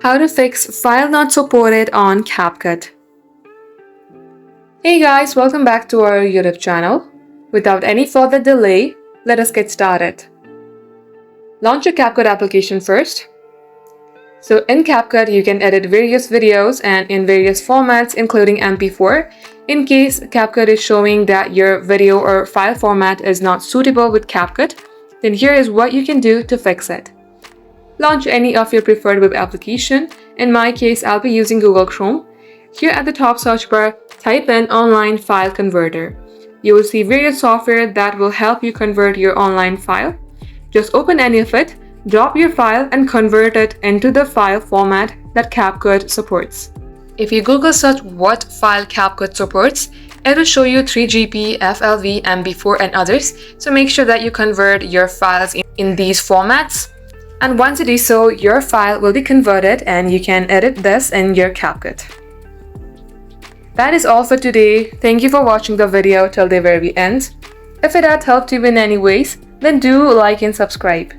How to fix file not supported on CapCut. Hey guys, welcome back to our YouTube channel. Without any further delay, let us get started. Launch your CapCut application first. So in CapCut, you can edit various videos and in various formats, including MP4. In case CapCut is showing that your video or file format is not suitable with CapCut, then here is what you can do to fix it. Launch any of your preferred web application. In my case, I'll be using Google Chrome. Here at the top search bar, type in Online File Converter. You will see various software that will help you convert your online file. Just open any of it, drop your file and convert it into the file format that CapCut supports. If you Google search what file CapCut supports, it will show you 3GP, FLV, MP4 and others, so make sure that you convert your files in these formats. And once it is so, your file will be converted and you can edit this in your CapCut. That is all for today. Thank you for watching the video till the very end. If it had helped you in any ways, then do like and subscribe.